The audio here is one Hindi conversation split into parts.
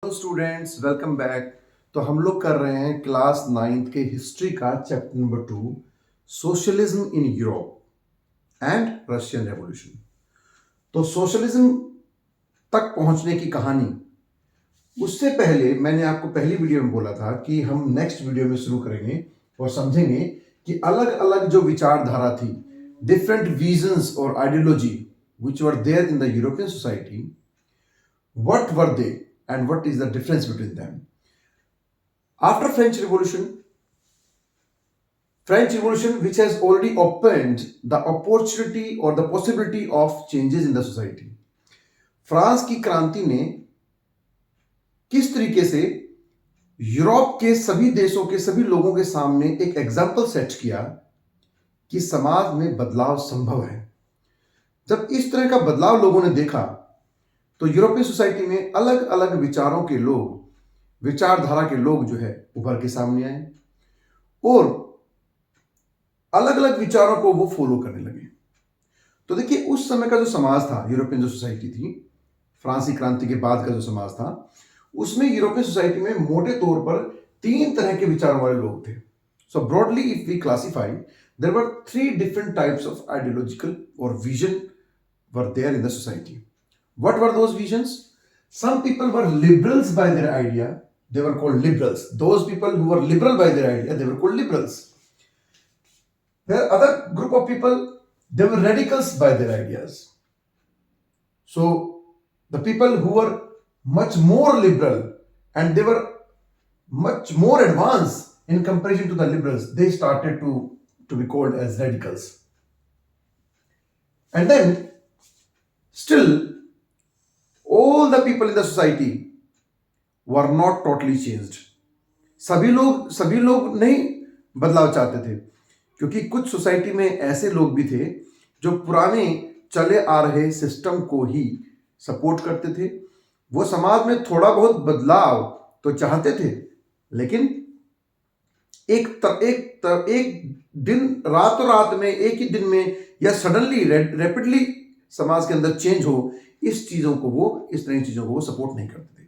Hello students, welcome back. तो हम लोग कर रहे हैं क्लास 9th के हिस्ट्री का chapter number 2, socialism in Europe and Russian revolution. तो सोशलिज्म तक पहुंचने की कहानी, उससे पहले मैंने आपको पहली वीडियो में बोला था कि हम नेक्स्ट वीडियो में शुरू करेंगे और समझेंगे कि अलग अलग जो विचारधारा थी, डिफरेंट विजन्स और ideology which were there in the European society, what were they and what is the difference between them. After French Revolution which has already opened the opportunity or the possibility of changes in the society. France की क्रांति ने किस तरीके से यूरोप के सभी देशों के सभी लोगों के सामने एक एग्जाम्पल सेट किया कि समाज में बदलाव संभव है। जब इस तरह का बदलाव लोगों ने देखा तो यूरोपियन सोसाइटी में अलग अलग विचारों के लोग, विचारधारा के लोग जो है उभर के सामने आए और अलग अलग विचारों को वो फॉलो करने लगे। तो देखिए, उस समय का जो समाज था, यूरोपियन जो सोसाइटी थी, फ्रांसीसी क्रांति के बाद का जो समाज था, उसमें यूरोपियन सोसाइटी में मोटे तौर पर 3 तरह के विचारों वाले लोग थे। So broadly if we classify, there were 3 different types of ideological और vision were there in the society. What were those visions? Some people were liberals by their idea. They were called liberals. Those people who were liberal by their idea, they were called liberals. There are other group of people, they were radicals by their ideas. So the people who were much more liberal and they were much more advanced in comparison to the liberals, they started to be called as radicals. And then still all the people in the society were not totally changed. सभी लोग नहीं बदलाव चाहते थे, क्योंकि कुछ सोसाइटी में ऐसे लोग भी थे जो पुराने चले आ रहे सिस्टम को ही सपोर्ट करते थे। वो समाज में थोड़ा बहुत बदलाव तो चाहते थे, लेकिन एक दिन रातों रात में, एक ही दिन में या सडनली रैपिडली समाज के अंदर चेंज हो, इस चीजों को वो, इस तरह की चीजों को वो सपोर्ट नहीं करते थे।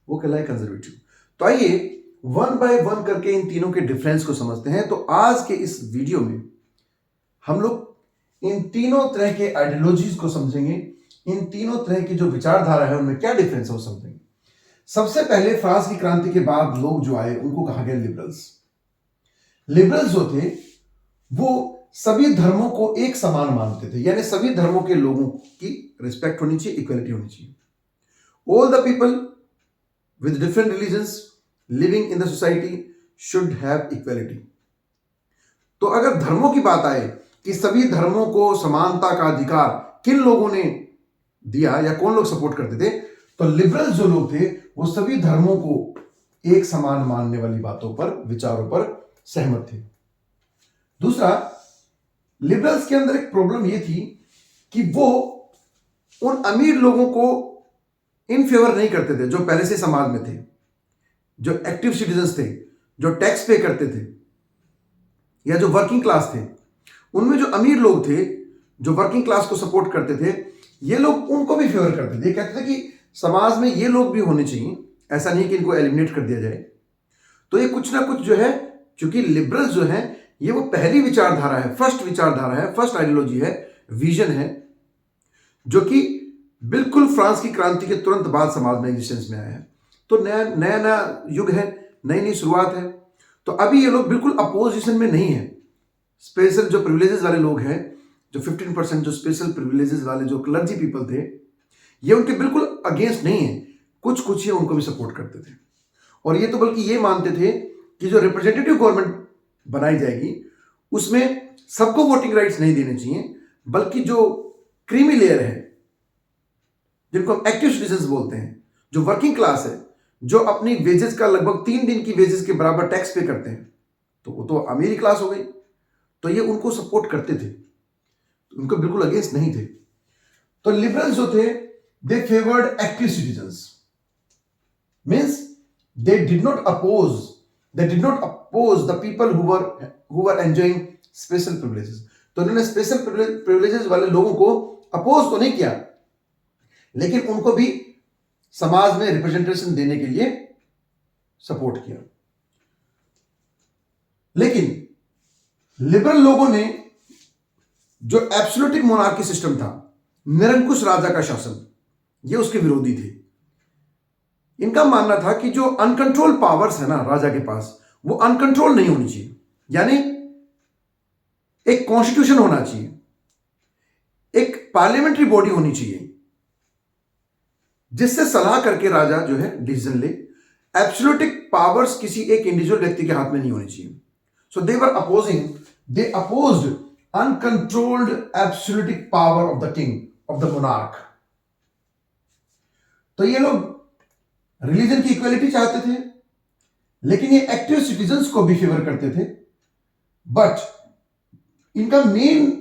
वो कहलाए कंजर्वेटिव। तो आइए वन बाय वन करके इन तीनों के डिफरेंस को समझते हैं। तो आज के इस वीडियो में हम लोग इन तीनों तरह के आइडियोलॉजीज को समझेंगे, इन तीनों तरह की जो विचारधारा है उनमें क्या डिफरेंस है वो समझेंगे। सबसे पहले फ्रांस की क्रांति के बाद लोग जो आए उनको कहा गया लिबरल्स। लिबरल्स जो थे वो सभी धर्मों को एक समान मानते थे, यानी सभी धर्मों के लोगों की रिस्पेक्ट होनी चाहिए, इक्वलिटी होनी चाहिए। All the people with different religions living in the society should have equality. तो अगर धर्मों की बात आए कि सभी धर्मों को समानता का अधिकार किन लोगों ने दिया या कौन लोग सपोर्ट करते थे, तो लिबरल्स जो लोग थे वो सभी धर्मों को एक समान मानने वाली बातों पर, विचारों पर सहमत थे। दूसरा, लिबरल्स के अंदर एक प्रॉब्लम यह थी कि वो उन अमीर लोगों को इन फेवर नहीं करते थे जो पहले से समाज में थे, जो एक्टिव सिटीजन्स थे, जो टैक्स पे करते थे, या जो वर्किंग क्लास थे। उनमें जो अमीर लोग थे जो वर्किंग क्लास को सपोर्ट करते थे, ये लोग उनको भी फेवर करते थे। कहते थे कि समाज में ये लोग भी होने चाहिए, ऐसा नहीं कि इनको एलिमिनेट कर दिया जाए। तो ये कुछ ना कुछ जो है, क्योंकि लिबरल्स जो है ये वो पहली विचारधारा है, फर्स्ट विचारधारा है, फर्स्ट आइडियोलॉजी है, विजन है, जो कि बिल्कुल फ्रांस की क्रांति के तुरंत बाद समाज में एग्जिस्टेंस में आया है। तो नया युग है, नई शुरुआत है। तो अभी ये लोग बिल्कुल अपोजिशन में नहीं है। स्पेशल जो प्रिविलेजेस वाले लोग हैं, जो 15% जो स्पेशल प्रिविलेजेस वाले जो क्लर्जी पीपल थे, ये उनके बिल्कुल अगेंस्ट नहीं है। कुछ ही उनको भी सपोर्ट करते थे, और ये तो बल्कि ये मानते थे कि जो रिप्रेजेंटेटिव गवर्नमेंट बनाई जाएगी उसमें सबको वोटिंग राइट्स नहीं देने चाहिए, बल्कि जो क्रीमी लेयर है, जिनको हम एक्टिव सिटीजन्स बोलते हैं, जो वर्किंग क्लास है, जो अपनी वेजेस का लगभग 3 दिन की वेजेस के बराबर टैक्स पे करते हैं, तो वो तो अमीरी क्लास हो गई। तो ये उनको सपोर्ट करते थे, उनको बिल्कुल अगेंस्ट नहीं थे। तो लिबरल्स जो थे, they favoured active citizens, means they did not oppose the people who were enjoying special privileges. तो उन्होंने स्पेशल प्रिविलेजेस वाले लोगों को अपोज तो नहीं किया, लेकिन उनको भी समाज में रिप्रेजेंटेशन देने के लिए सपोर्ट किया। लेकिन लिबरल लोगों ने जो एब्सोल्यूटिक मोनार्की सिस्टम था, निरंकुश राजा का शासन, ये उसके विरोधी थे। इनका मानना था कि जो अनकंट्रोल पावर्स है ना राजा के पास, वो अनकंट्रोल नहीं होनी चाहिए, यानी एक कॉन्स्टिट्यूशन होना चाहिए, एक पार्लियामेंट्री बॉडी होनी चाहिए जिससे सलाह करके राजा जो है डिसीजन ले। एब्सोल्यूटिक पावर्स किसी एक इंडिविजुअल व्यक्ति के हाथ में नहीं होनी चाहिए। So they opposed uncontrolled absolutic power of the king, of the monarch. तो ये लोग रिलीजन की इक्वलिटी चाहते थे, लेकिन ये एक्टिव सिटीजन्स को भी फेवर करते थे। बट इनका मेन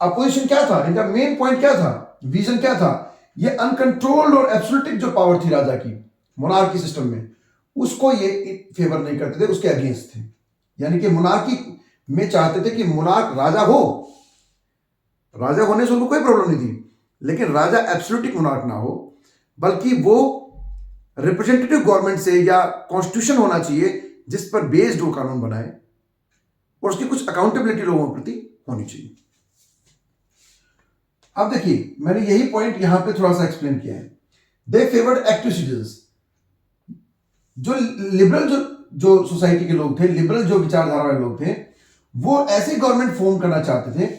अपोजिशन क्या था, इनका मेन पॉइंट क्या था, विजन क्या था? ये अनकंट्रोल्ड और एब्सोल्यूटिक जो पावर थी राजा की मोनार्की सिस्टम में, उसको ये फेवर नहीं करते थे, उसके अगेंस्ट थे। यानी कि मोनार्की में चाहते थे कि मोनार्क राजा हो, राजा होने से उनको कोई प्रॉब्लम नहीं थी, लेकिन राजा एब्सोल्यूटिक मोनार्क ना हो, बल्कि वो रिप्रेजेंटेटिव गवर्नमेंट से या कॉन्स्टिट्यूशन होना चाहिए जिस पर बेस्ड वो कानून बनाए, और उसकी कुछ अकाउंटेबिलिटी लोगों के प्रति होनी चाहिए। अब देखिए, मैंने यही पॉइंट यहां पे थोड़ा सा एक्सप्लेन किया है। दे फेवर्ड एक्टिव सिटीजन्स। जो लिबरल जो सोसाइटी के लोग थे, लिबरल जो विचारधारा वाले लोग थे, वो ऐसे गवर्नमेंट फॉर्म करना चाहते थे,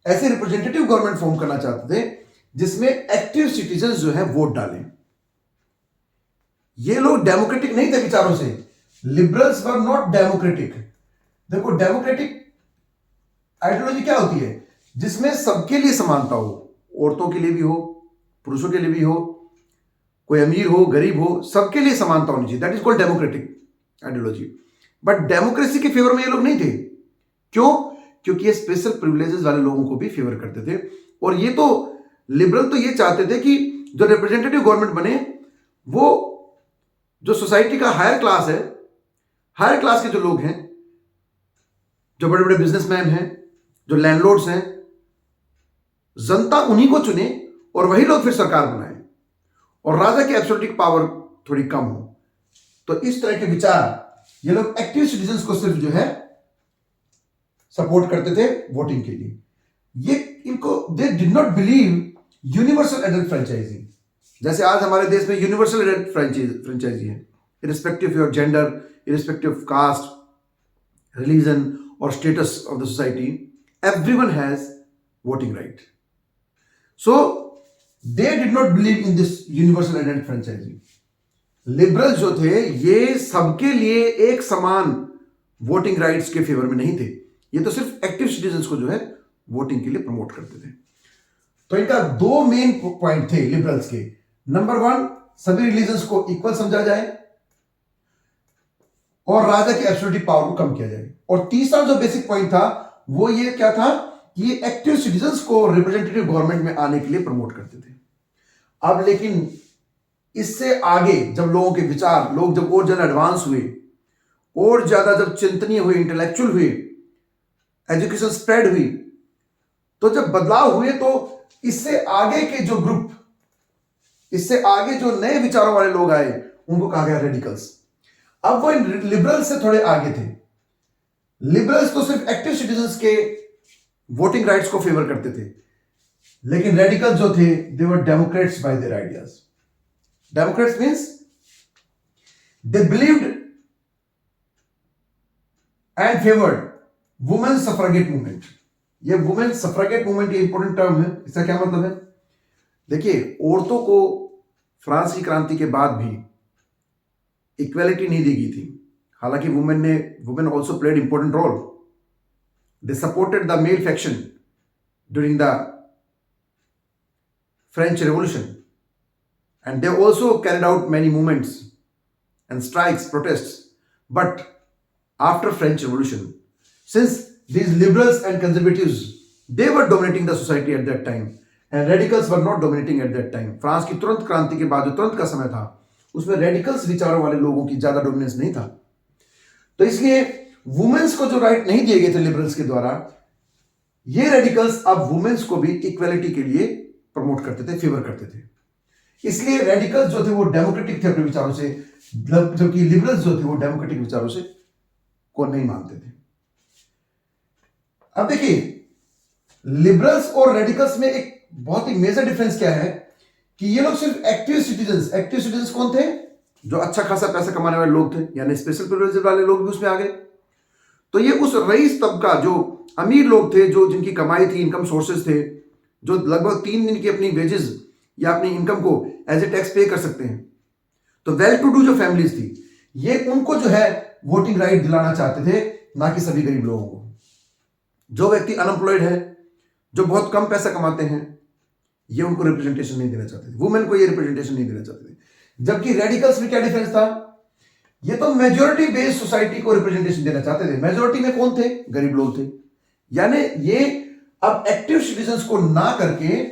ऐसे रिप्रेजेंटेटिव गवर्नमेंट फॉर्म करना चाहते थे जिसमें एक्टिव सिटीजन्स जो है वोट डालें। ये लोग डेमोक्रेटिक नहीं थे विचारों से। Liberals were not democratic. देखो, डेमोक्रेटिक आइडियोलॉजी क्या होती है? जिसमें सबके लिए समानता हो, औरतों के लिए भी हो, पुरुषों के लिए भी हो, कोई अमीर हो, गरीब हो, सबके लिए समानता होनी चाहिए। That is called democratic ideology. But democracy के फेवर में ये लोग नहीं थे। क्यों? क्योंकि ये स्पेशल प्रिविलेजेस वाले लोगों को भी फेवर करते थे। और ये तो लिबरल तो ये चाहते थे कि जो रिप्रेजेंटेटिव गवर्नमेंट बने, वो जो सोसाइटी का हायर क्लास है, हायर क्लास के जो लोग हैं, जो बड़े बड़े बिजनेसमैन हैं, जो लैंडलॉर्ड्स हैं, जनता उन्हीं को चुने और वही लोग फिर सरकार बनाए, और राजा की एब्सोल्यूटिक पावर थोड़ी कम हो। तो इस तरह के विचार ये लोग एक्टिव सिटीजन्स को सिर्फ जो है सपोर्ट करते थे वोटिंग के लिए। ये इनको they did not believe universal adult franchising. जैसे आज हमारे देश में यूनिवर्सल एडल्ट फ्रेंचाइजी है, irrespective of your gender, irrespective of caste, religion और status of the society, everyone has voting right. So they did not believe in this universal adult franchising. Liberals जो थे, ये सबके लिए एक समान वोटिंग राइट्स के फेवर में नहीं थे। ये तो सिर्फ एक्टिव सिटीजन्स को जो है वोटिंग के लिए प्रमोट करते थे। तो इनका दो मेन पॉइंट थे लिबरल्स के। नंबर वन, सभी रिलीजन्स को इक्वल समझा जाए और राजा की एब्सोल्यूटिक पावर को कम किया जाए। और तीसरा जो बेसिक पॉइंट था वो ये क्या था कि ये एक्टिव सिटीजन्स को रिप्रेजेंटेटिव गवर्नमेंट में आने के लिए प्रमोट करते थे। अब लेकिन इससे आगे जब लोगों के विचार, लोग जब और ज्यादा एडवांस हुए, और ज्यादा जब चिंतनीय हुए, इंटेलेक्चुअल हुए, एजुकेशन स्प्रेड हुई, तो जब बदलाव हुए, तो इससे आगे के जो ग्रुप, इससे आगे जो नए विचारों वाले लोग आए, उनको कहा गया रेडिकल्स। अब वो लिबरल्स से थोड़े आगे थे। लिबरल्स तो सिर्फ एक्टिव सिटीजन्स के वोटिंग राइट्स को फेवर करते थे, लेकिन रेडिकल्स जो थे, they were democrats by their ideas. Democrats means they believed and favoured women suffragette movement. ये वुमेन सफ्रागेट मूवमेंट ये इंपॉर्टेंट टर्म है। इसका क्या मतलब है? देखिए, औरतों को फ्रांस की क्रांति के बाद भी इक्वेलिटी नहीं दी गई थी। हालांकि women also played important role. They supported the male faction during the French revolution, and they also carried out many movements and strikes, protests. But after French Revolution, since these liberals and conservatives, they were dominating the society at that time, and radicals were not dominating at that time. France की तुरंत क्रांति के बाद जो तुरंत का समय था, उसमें रेडिकल्स विचारों वाले लोगों की ज्यादा डोमिनेंस नहीं था। तो इसलिए वुमेन्स को जो राइट नहीं दिए गए थे लिबरल्स के द्वारा, ये रेडिकल्स अब वुमेन्स को भी इक्वेलिटी के लिए प्रमोट करते थे, फेवर करते थे। इसलिए रेडिकल्स जो थे वो डेमोक्रेटिक थे अपने विचारों से, जबकि लिबरल्स जो थे वो डेमोक्रेटिक विचारों से को नहीं मानते थे। अब देखिए, लिबरल्स और रेडिकल्स में एक बहुत ही मेजर डिफरेंस क्या है कि ये लोग सिर्फ एक्टिव सिटीजन्स कौन थे? जो अच्छा खासा पैसा कमाने वाले लोग थे, यानी स्पेशल प्रिविलेज वाले लोग भी उसमें आ गए। तो ये उस रईस तबका, जो अमीर लोग थे, जो जिनकी कमाई थी, इनकम सोर्सेज थे, जो लगभग 3 दिन की अपनी वेजेस या अपनी इनकम को एज ए टैक्स पे कर सकते हैं। तो वेल टू डू जो फैमिलीज थी, ये उनको जो है वोटिंग राइट दिलाना चाहते थे, ना कि सभी गरीब लोगों को। जो व्यक्ति अनएम्प्लॉयड है, जो बहुत कम पैसा कमाते हैं, ये उनको रिप्रेजेंटेशन नहीं देना चाहते थे, वुमेन को ये रिप्रेजेंटेशन नहीं देना चाहते थे। जबकि रेडिकल्स में क्या डिफरेंस था? ये तो मेजोरिटी बेस्ड सोसाइटी को रिप्रेजेंटेशन देना चाहते थे। मेजोरिटी में कौन थे? गरीब लोग थे। यानी ये अब एक्टिव सिटीजन्स को ना करके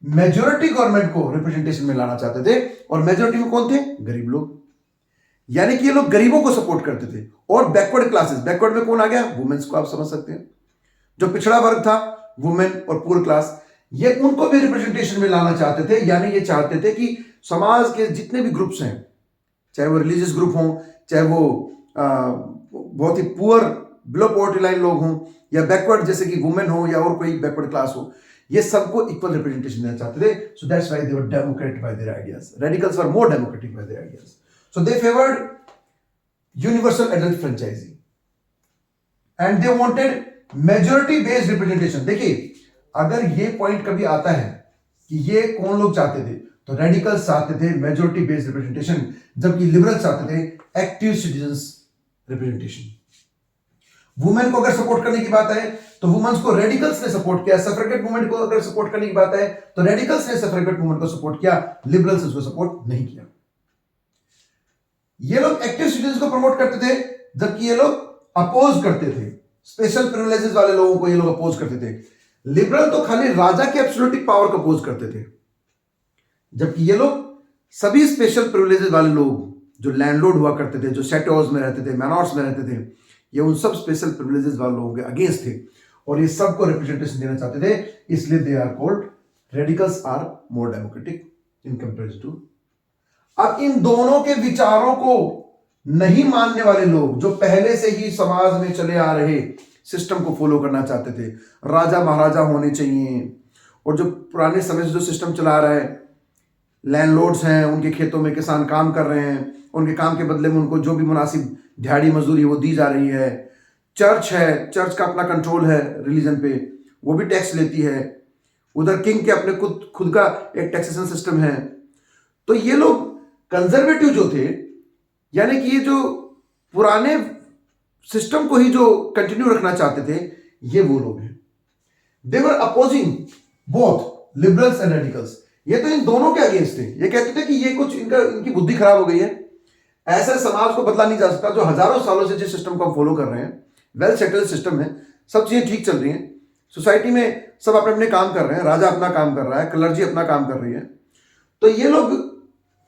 मेजोरिटी गवर्नमेंट को रिप्रेजेंटेशन में लाना चाहते थे, और मेजोरिटी में कौन थे? गरीब लोग। यानी कि ये लोग गरीबों को सपोर्ट करते थे। और बैकवर्ड क्लासेस, बैकवर्ड में कौन आ गया? वुमेन्स को आप समझ सकते हैं। जो पिछड़ा वर्ग था, वुमेन और पुअर क्लास, ये उनको भी रिप्रेजेंटेशन में लाना चाहते थे। यानी ये चाहते थे कि समाज के जितने भी ग्रुप्स हैं, चाहे वो रिलीजियस ग्रुप हों, चाहे वो बहुत ही पुअर बिलो पॉवर्टी लाइन लोग हों, या बैकवर्ड जैसे कि वुमेन हो या और कोई बैकवर्ड क्लास हो, ये सबको इक्वल रिप्रेजेंटेशन देना चाहते थे। So that's why they were democratic by their ideas. Radicals were more democratic by their ideas. So they favoured universal adult franchise and they wanted majority based representation. देखिए, अगर ये पॉइंट कभी आता है कि ये कौन लोग चाहते थे, तो रेडिकल्स चाहते थे मेजॉरिटी बेस्ड रिप्रेजेंटेशन, जबकि लिबरल्स चाहते थे एक्टिव सिटीजन्स रिप्रेजेंटेशन। वुमेन को अगर सपोर्ट करने की बात है तो वुमेन्स को रेडिकल्स ने सपोर्ट किया। सफरेगेट मूवमेंट को अगर सपोर्ट करने की बात है तो रेडिकल्स ने सफरेगेट मूवमेंट को सपोर्ट किया, लिबरल्स उसको सपोर्ट नहीं किया। ये लोग एक्टिव सिटीजन्स को प्रमोट करते थे, जबकि ये लोग अपोज करते थे स्पेशल प्रिविलेजेस वाले लोगों को। ये लोग अपोज करते थे। लिबरल तो खाली राजा के एब्सोल्यूटिक पावर को अपोज करते थे, जबकि ये लोग सभी स्पेशल प्रिविलेजेस वाले लोग, जो लैंडलॉर्ड हुआ करते थे, जो सेटोर्स में रहते थे, मैनॉर्स में रहते थे, ये उन सब स्पेशल प्रिविलेजेस वाले लोगों के अगेंस्ट थे, और ये सबको रिप्रेजेंटेशन देना चाहते थे। इसलिए they are called radicals are more democratic in comparison to. अब इन दोनों के विचारों को नहीं मानने वाले लोग, जो पहले से ही समाज में चले आ रहे सिस्टम को फॉलो करना चाहते थे, राजा महाराजा होने चाहिए, और जो पुराने समय से जो सिस्टम चला रहा है, लैंडलॉर्ड्स हैं, उनके खेतों में किसान काम कर रहे हैं, उनके काम के बदले में उनको जो भी मुनासिब दिहाड़ी मजदूरी वो दी जा रही है। चर्च है, चर्च का अपना कंट्रोल है रिलीजन पे, वो भी टैक्स लेती है। उधर किंग के अपने खुद का एक टैक्सेशन सिस्टम है। तो ये लोग कंजर्वेटिव जो थे, यानी कि ये जो पुराने सिस्टम को ही जो कंटिन्यू रखना चाहते थे, ये वो लोग हैं। They were opposing both liberals and radicals. ये तो इन दोनों के अगेंस्ट थे। ये कहते थे कि ये कुछ इनकी बुद्धि खराब हो गई है, ऐसा समाज को बदला नहीं जा सकता जो हजारों सालों से जिस सिस्टम को हम फॉलो कर रहे हैं, वेल सेटल्ड सिस्टम है, सब चीजें ठीक चल रही हैं, सोसाइटी में सब अपने अपने काम कर रहे हैं, राजा अपना काम कर रहा है, क्लर्जी अपना काम कर रही है। तो ये लोग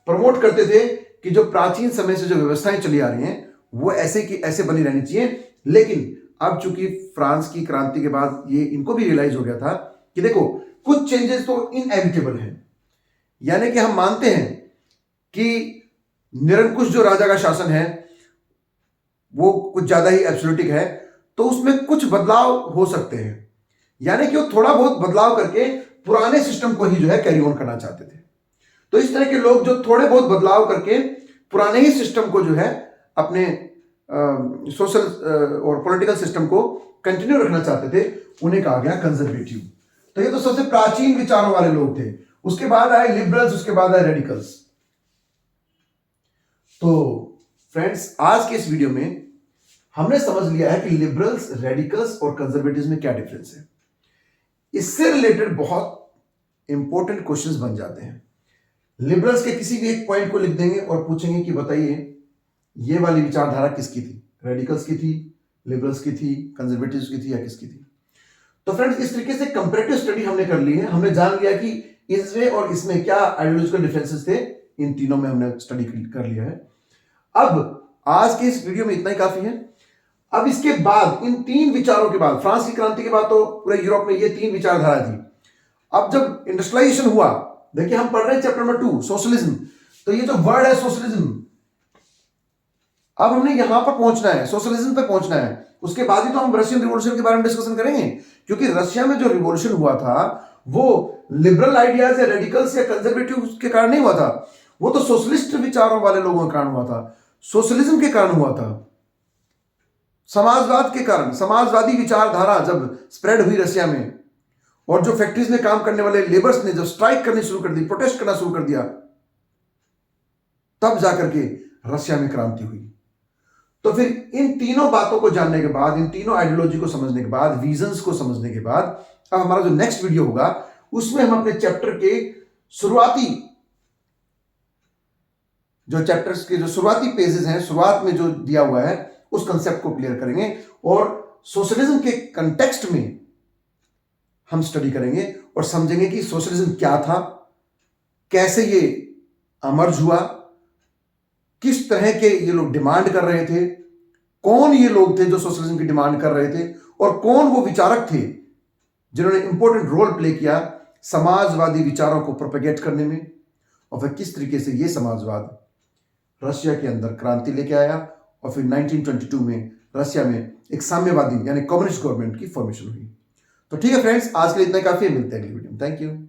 प्रमोट करते थे कि जो प्राचीन समय से जो व्यवस्थाएं चली आ रही हैं वो ऐसे की ऐसे बनी रहनी चाहिए। लेकिन अब चूंकि फ्रांस की क्रांति के बाद ये इनको भी रियलाइज हो गया था कि देखो, कुछ चेंजेस तो इनएविटेबल हैं। यानी कि हम मानते हैं कि निरंकुश जो राजा का शासन है वो कुछ ज्यादा ही एब्सोल्यूटिक है, तो उसमें कुछ बदलाव हो सकते हैं। यानी कि वो थोड़ा बहुत बदलाव करके पुराने सिस्टम को ही जो है कैरी ऑन करना चाहते थे। तो इस तरह के लोग जो थोड़े बहुत बदलाव करके पुराने ही सिस्टम को जो है अपने सोशल और पॉलिटिकल सिस्टम को कंटिन्यू रखना चाहते थे, उन्हें कहा गया कंजर्वेटिव। तो ये तो सबसे प्राचीन विचारों वाले लोग थे। उसके बाद आए लिबरल्स, उसके बाद आए रेडिकल्स। तो फ्रेंड्स, आज के इस वीडियो में हमने समझ लिया है कि लिबरल्स, रेडिकल्स और कंजर्वेटिव्स में क्या डिफरेंस है। इससे रिलेटेड बहुत इंपॉर्टेंट क्वेश्चंस बन जाते हैं। लिबरल्स के किसी भी एक पॉइंट को लिख देंगे और पूछेंगे कि बताइए ये वाली विचारधारा किसकी थी, रेडिकल्स की थी, लिबरल्स की थी, कंजर्वेटिव्स की थी, या किसकी थी। तो फ्रेंड्स, इस तरीके से कंपैरेटिव स्टडी हमने कर ली है। हमने जान लिया कि इसमें और इसमें क्या आइडियोलॉजिकल डिफरेंसेस थे, इन तीनों में हमने स्टडी कर लिया है। अब आज के इस वीडियो में इतना ही काफी है। अब इसके बाद, इन तीन विचारों के बाद, फ्रांस की क्रांति के बाद तो पूरे यूरोप में ये तीन विचारधारा थी। अब जब इंडस्ट्रियलाइजेशन हुआ देखिए हम पढ़ रहे हैं चैप्टर नंबर 2 सोशलिज्म। तो ये जो वर्ड है सोशलिज्म, अब हमने यहां पर पहुंचना है, सोशलिज्म पे पहुंचना है। उसके बाद ही तो हम रशियन रिवॉल्यूशन के बारे में डिस्कशन करेंगे, क्योंकि रशिया में जो रिवॉल्यूशन हुआ था वो लिबरल आइडियाज या रेडिकल्स या कंजर्वेटिव के कारण नहीं हुआ था, वो तो सोशलिस्ट विचारों वाले लोगों के कारण हुआ था, सोशलिज्म के कारण हुआ था, समाजवाद के कारण। समाजवादी विचारधारा जब स्प्रेड हुई रशिया में, और जो फैक्ट्रीज में काम करने वाले लेबर्स ने जब स्ट्राइक करनी शुरू कर दी, प्रोटेस्ट करना शुरू कर दिया, तब जाकर के रशिया में क्रांति हुई। तो फिर इन तीनों बातों को जानने के बाद, इन तीनों आइडियोलॉजी को समझने के बाद, विजन्स को समझने के बाद, अब हमारा जो नेक्स्ट वीडियो होगा उसमें हम अपने चैप्टर के शुरुआती जो चैप्टर्स के जो शुरुआती पेजेस हैं, शुरुआत में जो दिया हुआ है उस कंसेप्ट को क्लियर करेंगे, और सोशलिज्म के कंटेक्स्ट में हम स्टडी करेंगे और समझेंगे कि सोशलिज्म क्या था, कैसे ये अमर्ज हुआ, किस तरह के ये लोग डिमांड कर रहे थे, कौन ये लोग थे जो सोशलिज्म की डिमांड कर रहे थे, और कौन वो विचारक थे जिन्होंने इंपॉर्टेंट रोल प्ले किया समाजवादी विचारों को प्रोपेगेट करने में, और फिर किस तरीके से ये समाजवाद रशिया के अंदर क्रांति लेके आया, और फिर 1922 में रशिया में एक साम्यवादी यानी कम्युनिस्ट गवर्नमेंट की फॉर्मेशन हुई। तो ठीक है फ्रेंड्स, आज के लिए इतना काफी है, मिलते हैं अगली वीडियो में। Thank you.